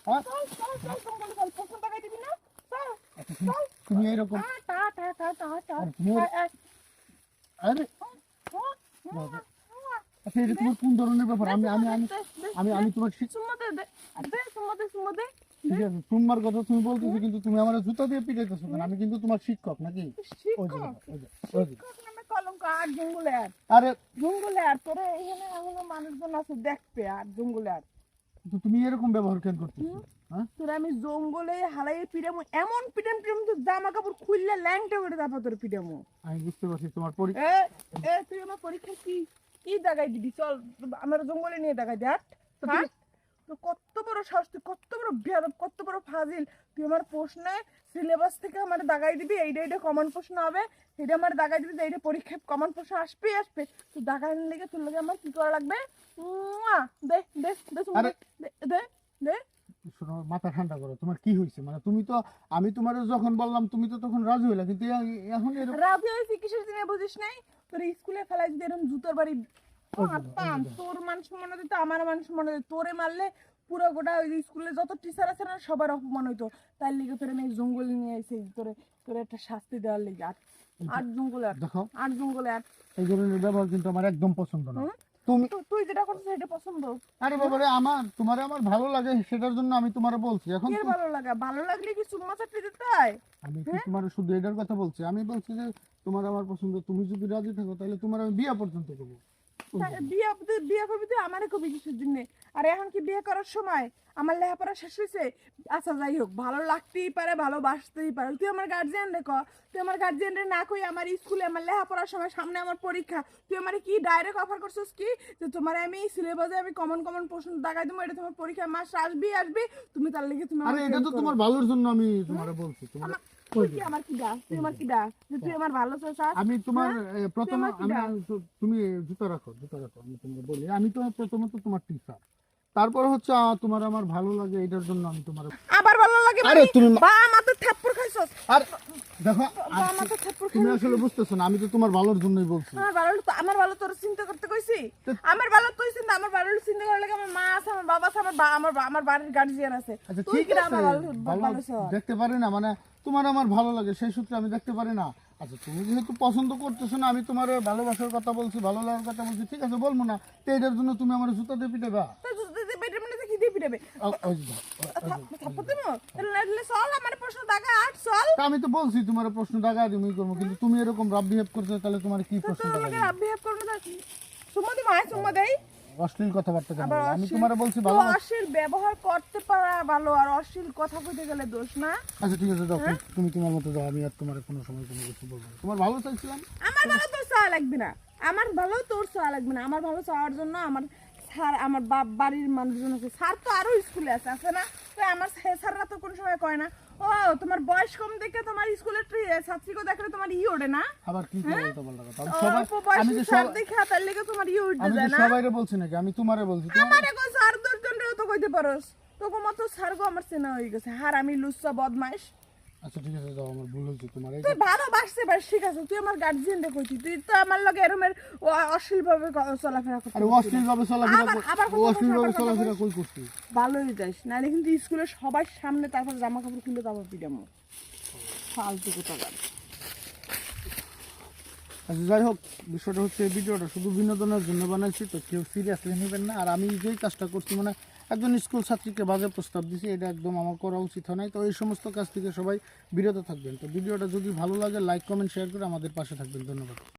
হ্যাঁ প্রশ্ন টাকাই দিবি না চল আচ্ছা, তুমি এরকম টা টা টা টা টা আর তুমি আরে আচ্ছা এটা তোমার কোন ধরনের ব্যাপার? আমি আমি আমি আমি আমি তোমার সুমদে দে দে সুমদে ঠিক আছে তোমার কথা তুমি বলতেছো, কিন্তু তুমি আমার জুতা দিয়ে পিটাইতেছো কেন? আমি কিন্তু তোমার শিক্ষক নাকি? ওই যে দেখো, ওই যে, ওই যে। শিক্ষক নামে কলঙ্ক আর জঙ্গলে আর আরে তোরে এখানে এমন মানুষজন আছে দেখবে আর জঙ্গলে আর তো তুমি এরকম ব্যবহার কেন করতেছো? হ্যাঁ তোরে আমি জঙ্গলে হালাই পিড়ামু এমন পিটাম তো জামা কাপড় খুললে ল্যাংটা করে তারপর তোর পিটামু আমি বুঝতে পারছি তোমার এ এ তুই আমার পরীক্ষা কি দাগাই দিবি চল আমার জঙ্গলে নিয়ে দাগাই দে হাট তো কত বড় সাহস তুই কত বড় বেয়াদব কত বড় ফাজিল তুই আমার প্রশ্নে সিলেবাস থেকে আমার দাগাই দিবি এইটা কমন প্রশ্ন হবে এটা আমার দাগাই দিবি যে এইটা পরীক্ষায় কমন প্রশ্ন আসবে তুই দাগাই লেগে তোর লাগে আমার কি করা লাগবে দে দে দে আরে দে দে দে শোনো, মাথা ঠান্ডা করো। তোমার কি হয়েছে? মানে তুমি তো, আমি তোমার যখন বললাম তুমি তো তখন রাজি হইলা, কিন্তু এখন এরকম রাজি হয়েছি কিসের দিনে বুঝিস নাই তোর স্কুলে ফেলাই যদি এরকম জুতোর বাড়ি তোর মান সম্মান দিত আমার মান সম্মান দিত তোরে মারলে পুরো গোটা ওই স্কুলে যত টিচার আছে না সবার অপমান হইতো তাই লিগে তোরে আমি জঙ্গল নিয়ে আইছি তোরে একটা শাস্তি দেওয়ার লিগে আর জঙ্গলে দেখো আর জঙ্গলে আর এই ধরনের ব্যবহার কিন্তু আমার একদম পছন্দ না। তুমি তুই যেটা করছিস সেটা পছন্দ আরে বাবারে, তোমার আমার ভালো লাগে সেটার জন্য আমি তোমারে বলছি। এখন কি ভালো লাগলে কি চুম্মা চাকরি দিতে হয় আমি কি তোমার শুধু এটার কথা বলছি? আমি বলছি যে তোমার আমার পছন্দ, তুমি যদি রাজি থাকো তাহলে তোমার আমি বিয়ে পর্যন্ত করবো। বিয়ে করবি তুই আমারে কবি কিসের জন্য আর এখন কি বিয়ে করার সময় আমার লেখাপড়া শেষ হয়েছে আচ্ছা যাই হোক ভালো লাগতেই পারে ভালোবাসতেই পারে তুই আমার গার্জিয়ান রে তুই আমার গার্জিয়ান রে না কই আমার স্কুলে আমার লেখাপড়ার সময় সামনে আমার পরীক্ষা তুই আমার কি ডাইরেক্ট অফার করছিস কি যে তোমার আমি সিলেবাসে আমি কমন প্রশ্ন দাগাই দেবো এটা তোমার পরীক্ষা মাস আসবি তুমি তার লেগে তুমি আরে এটা তো তোমার ভালোর জন্য আমি তোমারে বলছি। তোমার কি আমার কি দা তুই আমার কি দা যে তুই আমার ভালো চাস আমি তোমার প্রথম আমার কি ডাক? তুমি জুতা রাখো আমি তোমাকে বলি, আমি তো প্রথমত তোমার টিচার, তারপর হচ্ছে তোমার আমার ভালো লাগে এটার জন্য আমি তোমার। আবার ভালো লাগে আরে তুমি বা মাথা থাপ্পড় খাইছস আর দেখো বা মাথা থাপ্পড় তুমি আসলে বুঝতেছো না, আমি তো তোমার ভালোর জন্যই বলছি। আমার ভালো তোর চিন্তা করতে কইছি আমার ভালো তুই চিন্তা আমার ভালো চিন্তা করার লাগে আমার মা আছে আমার বাবা আছে আমার বাড়ির গার্জিয়ান আছে আচ্ছা তুই ঠিক কি আছে, আমার ভালো ভালো চাস? দেখতে পারি না, মানে তোমার আমার ভালো লাগে সেই সূত্রে আমি দেখতে পারি না। আচ্ছা তুমি যেহেতু পছন্দ করতেছো না, আমি তোমার ভালোবাসার কথা বলছি, ভালো লাগার কথা বলছি, ঠিক আছে বলবো না তো এটার জন্য তুমি আমার জুতা দিয়ে পিটাবা? তুই যদি বেডের মধ্যে কি দিয়ে পিটাবে ওই যে, থাপ্পড় দেবো তাহলে চল আমার প্রশ্ন দাগা আট চল তা আমি তো বলছি তোমার প্রশ্ন দাগা তুমি করবো, কিন্তু তুমি এরকম রাব বিহেভ করছো তাহলে তোমার কি প্রশ্ন দাগা আমাকে বিহেভ করবে না সুম্মা দি মায় সুম্মা দেই অশ্লীল কথাবার্তা কেন বলো? আমি অশ্লীল- তোমার বলছি তো ভালো। অশ্লীল ব্যবহার করতে পারা ভালো আর অশ্লীল কথা কইতে গেলে দোষ না আচ্ছা ঠিক আছে, দাও তুমি তোমার মতো দাও, আমি আর তোমার কোনো সময় কোনো কিছু বলবো না। তোমার ভালো চাইছিলাম। আমার ভালো তোর চাওয়া লাগবে না আমার ভালো তোর চাওয়া লাগবে না আমার ভালো চাওয়ার জন্য আমার স্যার আমার বাড়ির মানুষজন আছে স্যার তো আরো স্কুলে আছে না তো আমার স্যাররা তো কোনো সময় কয় না ও তোমার বয়স কম দেখে তোমার স্কুলের ছাত্রীকে দেখলে তোমার ওঠে না আবার কি করে বলতে পারলা কথা? আমি বয়স যে স্যার দেখে তার লেগে তোমার উঠে আমি যায় তো না সবাইরে বলছি নাকি? আমি তোমারে বলছি। আমারে কই স্যার দশজন রেও তো কইতে পারোস তোকে মতো স্যার গো আমার চেনা হয়ে গেছে হার আমি লুচ্চা বদমাইশ আচ্ছা ঠিক আছে, দাও, আমার ভুল হয়েছে। তোমার এই তুই ভালোবাসতে পারিস ঠিক আছে তুই আমার গার্জিয়ান রে কইতি তুই তো আমার লগে এরমের অশ্লীল ভাবে চলাফেরা করতে আরে অশ্লীল ভাবে চলাফেরা আবার কথা অশ্লীল ভাবে বলছিস, আবার চলাফেরা কই করছি? ভালোই যাস নাহলে কিন্তু স্কুলের সবার সামনে তারপর জামা কাপড় খুলে তারপর পিটামো ফালতু কথা গান আচ্ছা যাই হোক, বিষয়টা হচ্ছে এই ভিডিওটা শুধু বিনোদনের জন্য বানাইছি, তো কেউ সিরিয়াসলি নেবেন না। আর আমি যেই কাজটা করছি, মানে একজন স্কুল ছাত্রীকে বাজে প্রস্তাব দিছি, এটা একদম আমার করা উচিত হয় নাই। তো এই সমস্ত কাজ থেকে সবাই বিরত থাকবেন। তো ভিডিওটা যদি ভালো লাগে লাইক কমেন্ট শেয়ার করে আমাদের পাশে থাকবেন। ধন্যবাদ।